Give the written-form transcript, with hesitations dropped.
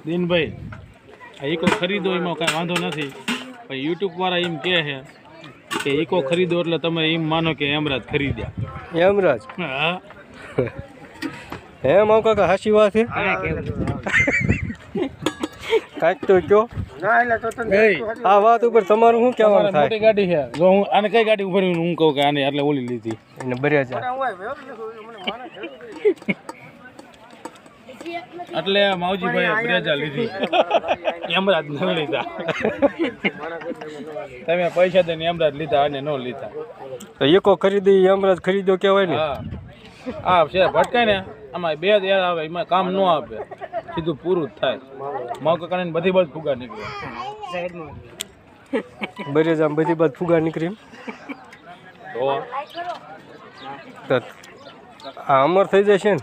Dinbhai eco ખરીદો એમાં કાંઈ વાંધો નથી, પણ યુટ્યુબ વાળા એમ કહે છે કે ઈકો ખરીદો એટલે તમે એમ માનો કે હેમરાજ ખરીદ્યા. હેમરાજ? હા હે માવ કાકા હાચી વાત છે? કાંઈક તો કયો. આ વાત ઉપર તમારું શું કહેવાનું થાય? મોટી ગાડી છે, જો હું આને કઈ ગાડી ઉભરી હું કહું કે આને એટલે ઓલી લીધી એને બર્યા જા એટલે માવજીભાઈ બ્રેજા લીધી, હેમરાજ ન લીધા. તમે પૈસા દઈને હેમરાજ લીધા અને ન લીધા. તો એકો ખરીદી હેમરાજ ખરીદ્યો કહેવાય ને. હા હા છે ભટકાય ને આમાં બે જ આવે, એમાં કામ ન આપે, સીધું પૂરું જ થાય. માવ કાકાને બધી બાજુ ફુગા નીકળે, બર્યા જા બધી બાજુ ફુગા નીકળી. તો આ અમર થઈ જશે ને.